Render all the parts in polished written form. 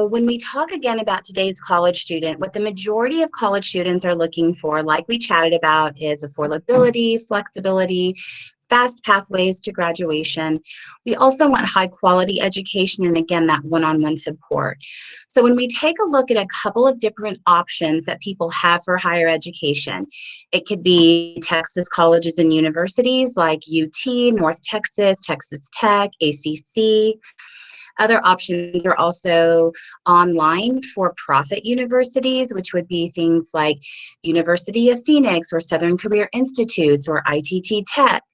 when we talk again about today's college student, what the majority of college students are looking for, like we chatted about, is affordability, flexibility, fast pathways to graduation. We also want high quality education and again, that one-on-one support. So when we take a look at a couple of different options that people have for higher education, it could be Texas colleges and universities like UT, North Texas, Texas Tech, ACC. Other options are also online for-profit universities, which would be things like University of Phoenix or Southern Career Institutes or ITT Tech.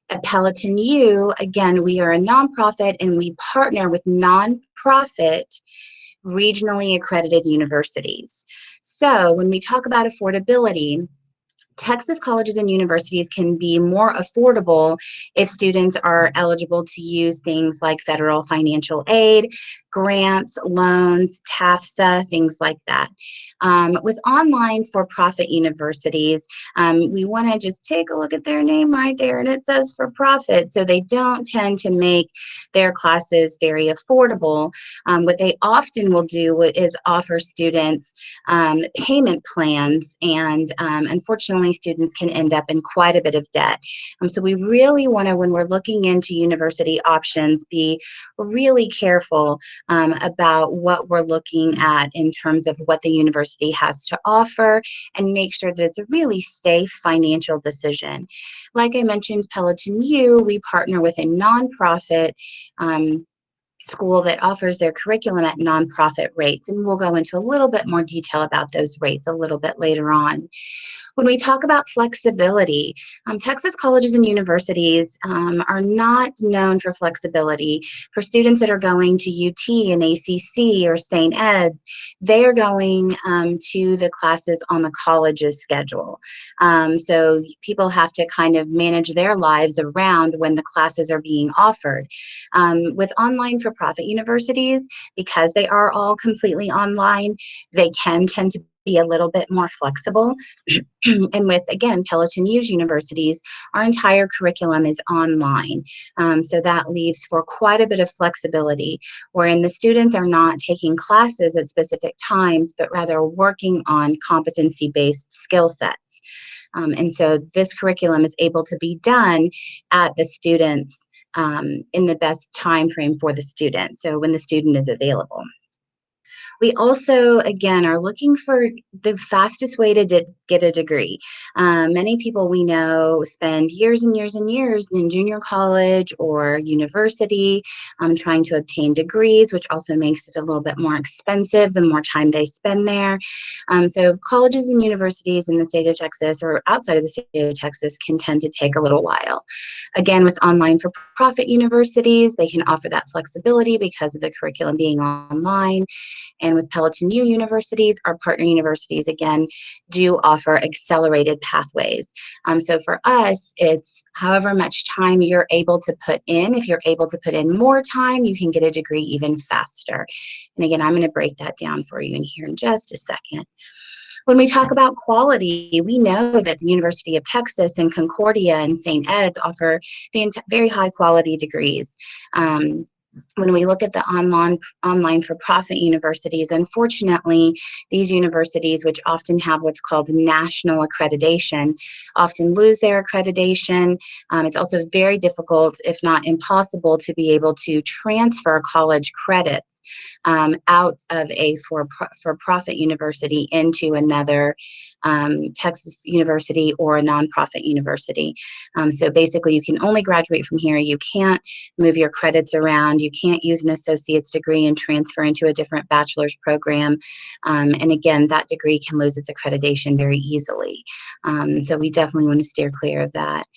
At PelotonU, again, we are a nonprofit and we partner with nonprofit regionally accredited universities. So when we talk about affordability, Texas colleges and universities can be more affordable if students are eligible to use things like federal financial aid, grants, loans, TAFSA, things like that. With online for-profit universities, we want to just take a look at their name right there, and it says for-profit, so they don't tend to make their classes very affordable. What they often will do is offer students payment plans, and unfortunately, students can end up in quite a bit of debt. So we really want to, when we're looking into university options, be really careful about what we're looking at in terms of what the university has to offer and make sure that it's a really safe financial decision. Like I mentioned, PelotonU, we partner with a nonprofit school that offers their curriculum at nonprofit rates, and we'll go into a little bit more detail about those rates a little bit later on. When we talk about flexibility, Texas colleges and universities are not known for flexibility. For students that are going to UT and ACC or St. Ed's, they are going to the classes on the college's schedule. So people have to kind of manage their lives around when the classes are being offered. With online for-profit universities, because they are all completely online, they can tend to be a little bit more flexible. And with, again, PelotonU's universities, our entire curriculum is online. So that leaves for quite a bit of flexibility, wherein the students are not taking classes at specific times, but rather working on competency-based skill sets. And so this curriculum is able to be done at the students in the best time frame for the student, so when the student is available. We also, again, are looking for the fastest way to get a degree. Many people we know spend years and years and years in junior college or university trying to obtain degrees, which also makes it a little bit more expensive the more time they spend there. So colleges and universities in the state of Texas or outside of the state of Texas can tend to take a little while. Again, with online for-profit universities, they can offer that flexibility because of the curriculum being online. And with PelotonU universities, our partner universities, again, do offer accelerated pathways. So for us, it's however much time you're able to put in. If you're able to put in more time, you can get a degree even faster. And again, I'm going to break that down for you in here in just a second. When we talk about quality, we know that the University of Texas and Concordia and St. Ed's offer very high quality degrees. When we look at the online for-profit universities, unfortunately, these universities, which often have what's called national accreditation, often lose their accreditation. It's also very difficult, if not impossible, to be able to transfer college credits out of a for-profit university into another Texas university or a nonprofit university. So basically, you can only graduate from here. You can't move your credits around. You can't use an associate's degree and transfer into a different bachelor's program. And again, that degree can lose its accreditation very easily. So we definitely want to steer clear of that.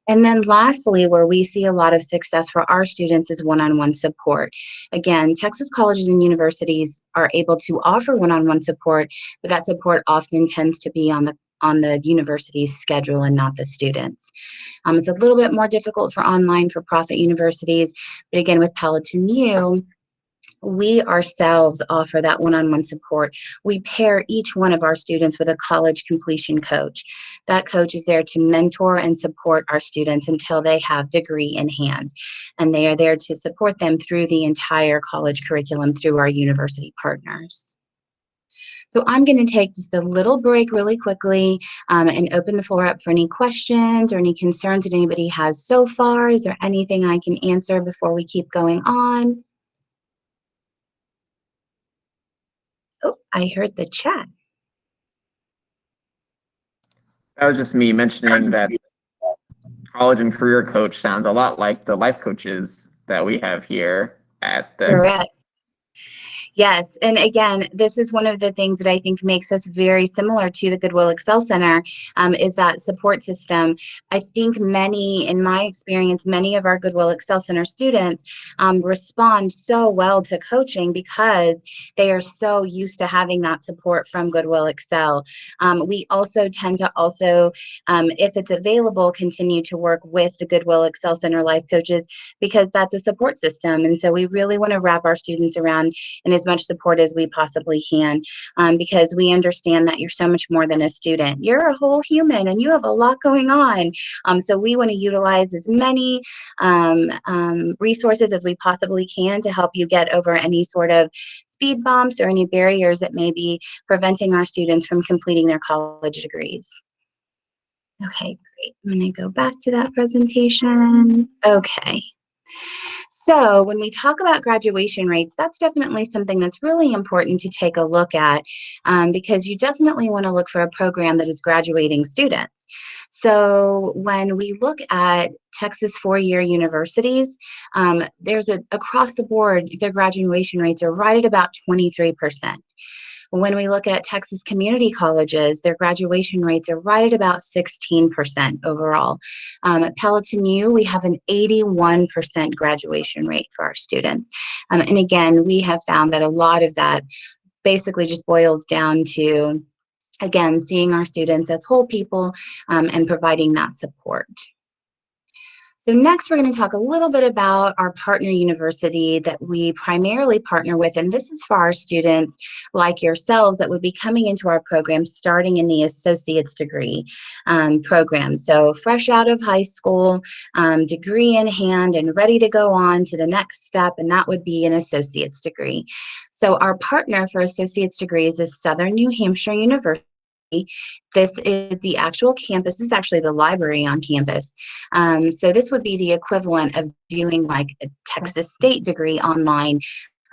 And then lastly, where we see a lot of success for our students is one-on-one support. Again, Texas colleges and universities are able to offer one-on-one support, but that support often tends to be on the university's schedule and not the students. It's a little bit more difficult for online for-profit universities, but again, with PelotonU, We ourselves offer that one-on-one support. We pair each one of our students with a college completion coach. That coach is there to mentor and support our students until they have degree in hand. And they are there to support them through the entire college curriculum through our university partners. So I'm going to take just a little break really quickly and open the floor up for any questions or any concerns that anybody has so far. Is there anything I can answer before we keep going on? Oh, I heard the chat. That was just me mentioning that college and career coach sounds a lot like the life coaches that we have here at the. Correct. Yes, and again, this is one of the things that I think makes us very similar to the Goodwill Excel Center, is that support system. I think in my experience, many of our Goodwill Excel Center students respond so well to coaching because they are so used to having that support from Goodwill Excel. We also tend to if it's available, continue to work with the Goodwill Excel Center life coaches because that's a support system. And so we really want to wrap our students around and as much support as we possibly can, because we understand that you're so much more than a student. You're a whole human and you have a lot going on. So we want to utilize as many resources as we possibly can to help you get over any sort of speed bumps or any barriers that may be preventing our students from completing their college degrees. Okay, great. I'm going to go back to that presentation. Okay. So when we talk about graduation rates, that's definitely something that's really important to take a look at, because you definitely want to look for a program that is graduating students. So when we look at Texas four-year universities, there's across the board, their graduation rates are right at about 23%. When we look at Texas community colleges, their graduation rates are right at about 16% overall. At PelotonU, we have an 81% graduation rate for our students. And again, we have found that a lot of that basically just boils down to, again, seeing our students as whole people and providing that support. So next, we're going to talk a little bit about our partner university that we primarily partner with, and this is for our students like yourselves that would be coming into our program starting in the associate's degree program. So fresh out of high school, degree in hand and ready to go on to the next step, and that would be an associate's degree. So our partner for associate's degrees is Southern New Hampshire University. This is the actual campus. This is actually the library on campus. So this would be the equivalent of doing like a Texas State degree online.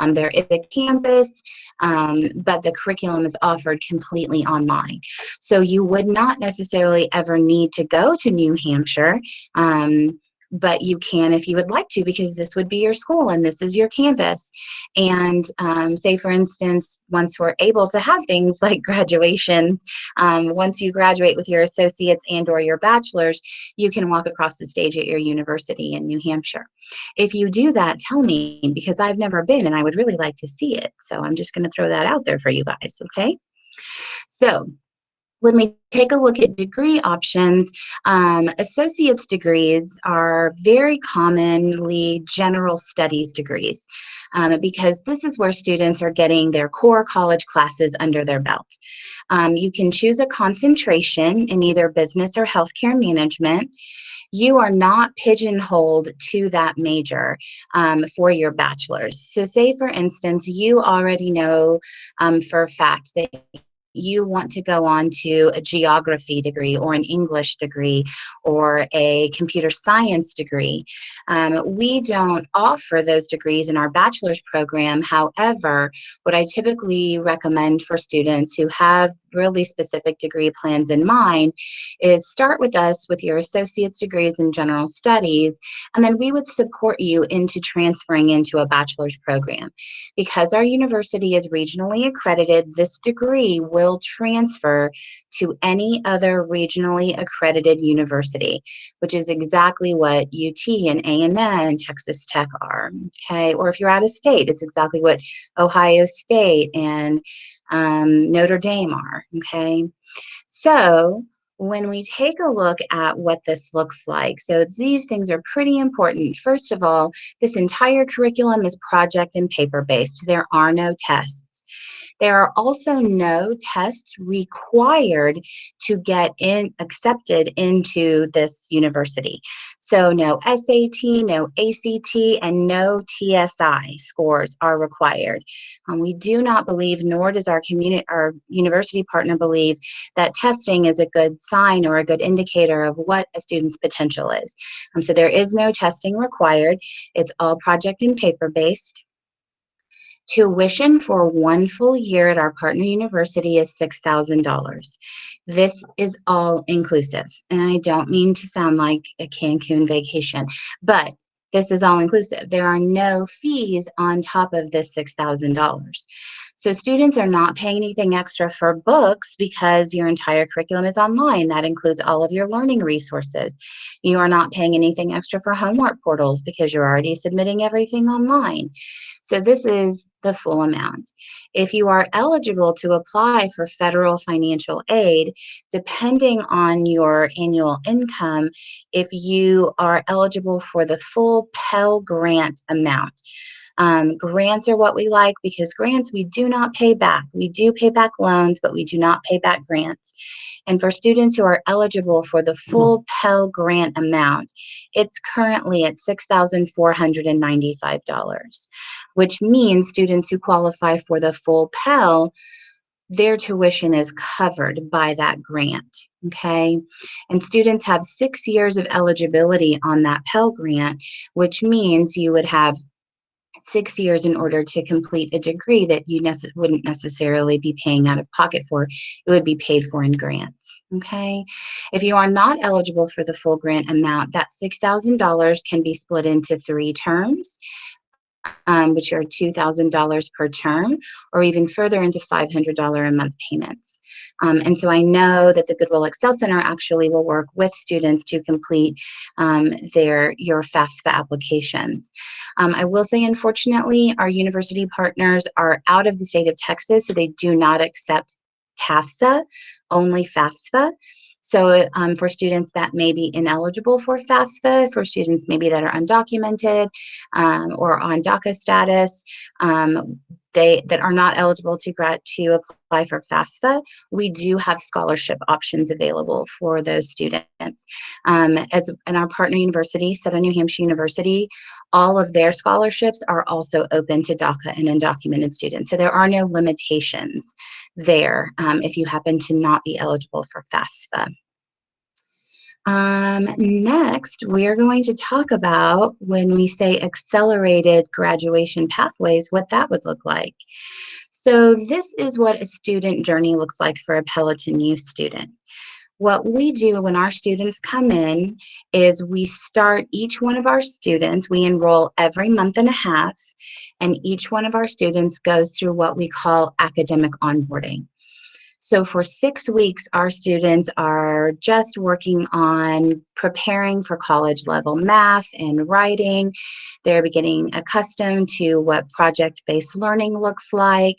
There is a campus, but the curriculum is offered completely online. So you would not necessarily ever need to go to New Hampshire. But you can if you would like to, because this would be your school and this is your campus. And say, for instance, once we're able to have things like graduations, once you graduate with your associates and or your bachelor's, you can walk across the stage at your university in New Hampshire. If you do that, tell me, because I've never been and I would really like to see it. So I'm just going to throw that out there for you guys, okay? So when we take a look at degree options, associate's degrees are very commonly general studies degrees, because this is where students are getting their core college classes under their belt. You can choose a concentration in either business or healthcare management. You are not pigeonholed to that major for your bachelor's. So say, for instance, you already know for a fact that you want to go on to a geography degree or an English degree or a computer science degree. We don't offer those degrees in our bachelor's program. However, what I typically recommend for students who have really specific degree plans in mind is start with us with your associate's degrees in general studies, and then we would support you into transferring into a bachelor's program. Because our university is regionally accredited, this degree will transfer to any other regionally accredited university, which is exactly what UT and A&M and Texas Tech are, okay? Or if you're out of state, it's exactly what Ohio State and Notre Dame are, okay? So when we take a look at what this looks like, so these things are pretty important. First of all, this entire curriculum is project and paper-based. There are no tests. There are also no tests required to get accepted into this university. So no SAT, no ACT, and no TSI scores are required. We do not believe, nor does our university partner believe, that testing is a good sign or a good indicator of what a student's potential is. So there is no testing required. It's all project and paper-based. Tuition for 1 full year at our partner university is $6,000. This is all inclusive. And I don't mean to sound like a Cancun vacation, but this is all inclusive. There are no fees on top of this $6,000. So students are not paying anything extra for books because your entire curriculum is online. That includes all of your learning resources. You are not paying anything extra for homework portals because you're already submitting everything online. So this is the full amount. If you are eligible to apply for federal financial aid, depending on your annual income, if you are eligible for the full Pell Grant amount. Grants are what we like because grants we do not pay back. We do pay back loans, but we do not pay back grants. And for students who are eligible for the full Pell Grant amount, it's currently at $6,495, which means students who qualify for the full Pell, their tuition is covered by that grant, okay? And students have 6 years of eligibility on that Pell Grant, which means you would have 6 years in order to complete a degree that you wouldn't necessarily be paying out of pocket for. It would be paid for in grants, okay? If you are not eligible for the full grant amount, that $6,000 can be split into 3 terms, which are $2,000 per term, or even further into $500 a month payments. And so I know that the Goodwill Excel Center actually will work with students to complete your FAFSA applications. I will say, unfortunately, our university partners are out of the state of Texas, so they do not accept TAFSA, only FAFSA. So for students that may be ineligible for FAFSA, for students maybe that are undocumented or on DACA status, that are not eligible to apply for FAFSA, we do have scholarship options available for those students. As in our partner university, Southern New Hampshire University, all of their scholarships are also open to DACA and undocumented students. So there are no limitations there if you happen to not be eligible for FAFSA. Next, we are going to talk about when we say accelerated graduation pathways, what that would look like. So this is what a student journey looks like for a PelotonU student. What we do when our students come in is we start each one of our students, we enroll every month and a half, and each one of our students goes through what we call academic onboarding. So for 6 weeks, our students are just working on preparing for college level math and writing. They're getting accustomed to what project-based learning looks like.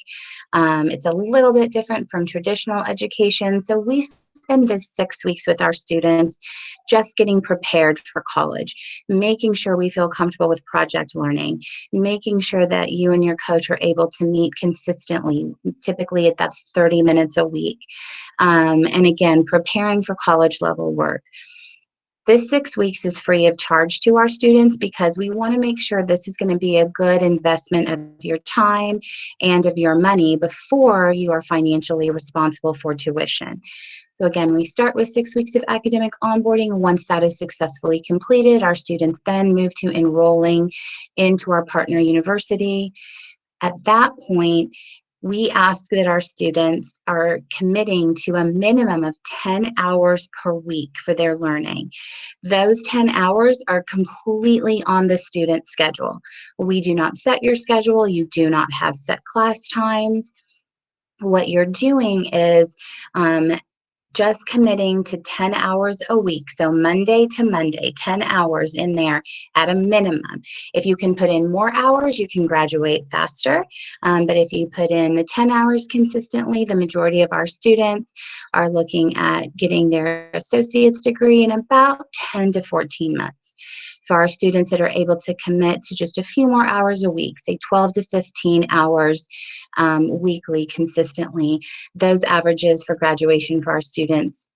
It's a little bit different from traditional education. So we spend this 6 weeks with our students just getting prepared for college, making sure we feel comfortable with project learning, making sure that you and your coach are able to meet consistently. Typically, that's 30 minutes a week. And again, preparing for college level work. This 6 weeks is free of charge to our students because we want to make sure this is going to be a good investment of your time and of your money before you are financially responsible for tuition. So again, we start with 6 weeks of academic onboarding. Once that is successfully completed, our students then move to enrolling into our partner university. At that point, we ask that our students are committing to a minimum of 10 hours per week for their learning. Those 10 hours are completely on the student's schedule. We do not set your schedule. You do not have set class times. What you're doing is just committing to 10 hours a week. So Monday to Monday, 10 hours in there at a minimum. If you can put in more hours, you can graduate faster. But if you put in the 10 hours consistently, the majority of our students are looking at getting their associate's degree in about 10 to 14 months. For our students that are able to commit to just a few more hours a week, say 12 to 15 hours weekly consistently, those averages for graduation for our students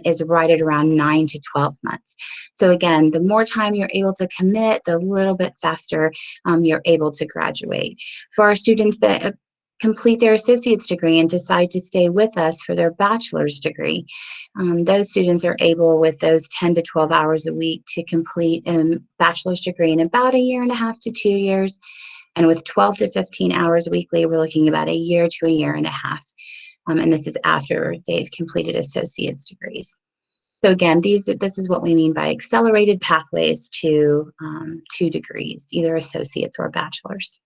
is right at around 9 to 12 months. So again, the more time you're able to commit, the little bit faster you're able to graduate. For our students that complete their associate's degree and decide to stay with us for their bachelor's degree, those students are able, with those 10 to 12 hours a week, to complete a bachelor's degree in about a year and a half to 2 years. And with 12 to 15 hours weekly, we're looking about a year to a year and a half. And this is after they've completed associate's degrees. So again, this is what we mean by accelerated pathways to degrees, either associates or bachelor's.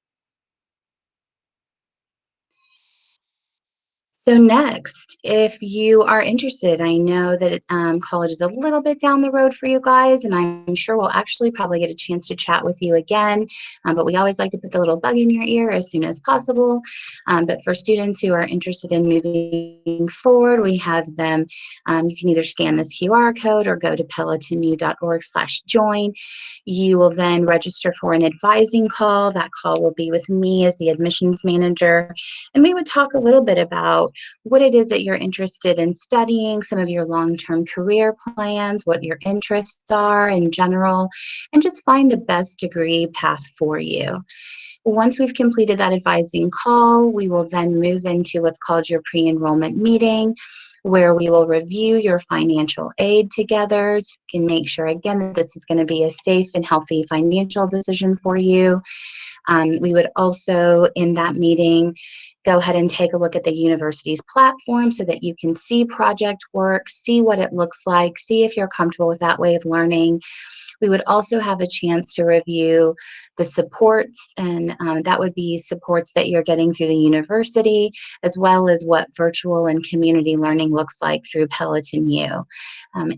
So next, if you are interested, I know that college is a little bit down the road for you guys, and I'm sure we'll actually probably get a chance to chat with you again, but we always like to put the little bug in your ear as soon as possible. But for students who are interested in moving forward, we have them, you can either scan this QR code or go to pelotonu.org/join. You will then register for an advising call. That call will be with me as the admissions manager, and we would talk a little bit about what it is that you're interested in studying, some of your long-term career plans, what your interests are in general, and just find the best degree path for you. Once we've completed that advising call, we will then move into what's called your pre-enrollment meeting, where we will review your financial aid together to make sure, again, that this is going to be a safe and healthy financial decision for you. We would also, in that meeting, go ahead and take a look at the university's platform so that you can see project work, see what it looks like, see if you're comfortable with that way of learning. We would also have a chance to review the supports, and that would be supports that you're getting through the university, as well as what virtual and community learning looks like through PelotonU.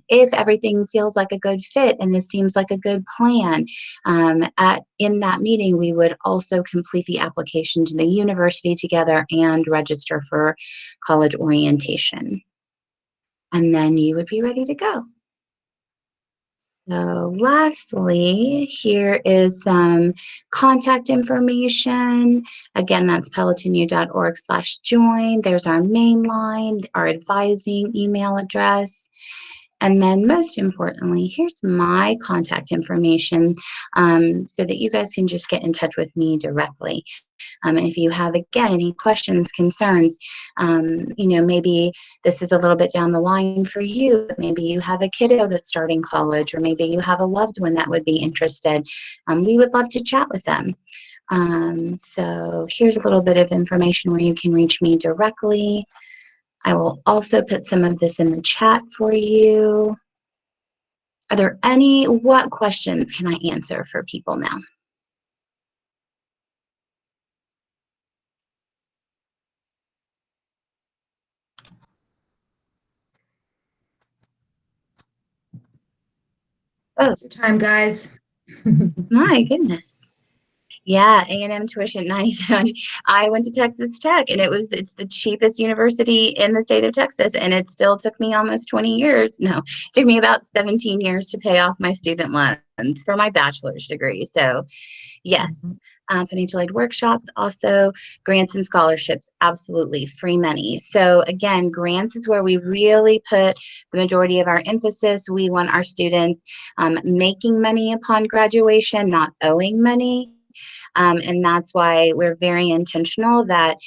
If everything feels like a good fit and this seems like a good plan, in that meeting, we would also complete the application to the university together and register for college orientation. And then you would be ready to go. So lastly, here is some contact information. Again, that's pelotonu.org/join. There's our main line, our advising email address. And then most importantly, here's my contact information so that you guys can just get in touch with me directly. And if you have, again, any questions, concerns, maybe this is a little bit down the line for you. Maybe you have a kiddo that's starting college, or maybe you have a loved one that would be interested. We would love to chat with them. So here's a little bit of information where you can reach me directly. I will also put some of this in the chat for you. Are there what questions can I answer for people now? Oh, your time, guys. My goodness. Yeah, A&M tuition 99. I went to Texas Tech, and it's the cheapest university in the state of Texas, and it still took me almost 20 years. No, it took me about 17 years to pay off my student loans for my bachelor's degree. So yes, financial aid workshops, also grants and scholarships, absolutely free money. So again, grants is where we really put the majority of our emphasis. We want our students making money upon graduation, not owing money. And that's why we're very intentional that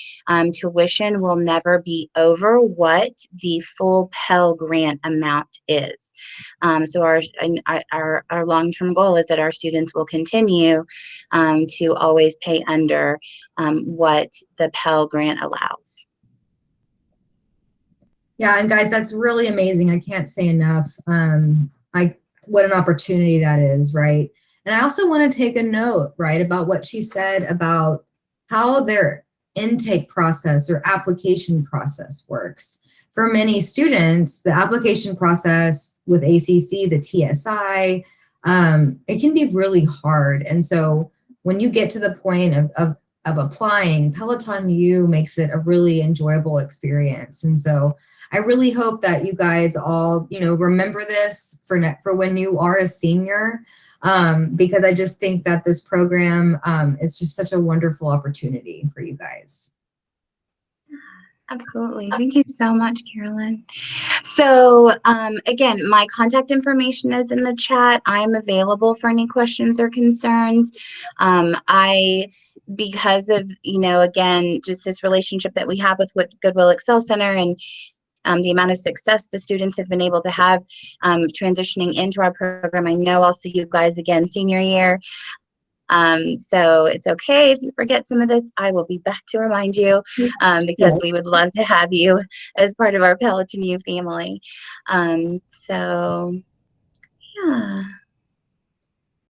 tuition will never be over what the full Pell Grant amount is. So our long-term goal is that our students will continue to always pay under what the Pell Grant allows. Yeah, and guys, that's really amazing. I can't say enough. What an opportunity that is, right? And I also want to take a note, right, about what she said about how they're intake process or application process works. For many students, the application process with ACC, the TSI, it can be really hard. And so when you get to the point of applying, PelotonU makes it a really enjoyable experience. And so I really hope that you guys all, remember this for when you are a senior, because I just think that this program is just such a wonderful opportunity for you guys. Absolutely. Thank you so much, Carolyn. So again, my contact information is in the chat. I'm available for any questions or concerns. Because of, again, just this relationship that we have with Goodwill Excel Center and the amount of success the students have been able to have transitioning into our program, I know I'll see you guys again senior year. So it's okay if you forget some of this. I will be back to remind you because we would love to have you as part of our PelotonU family. So yeah.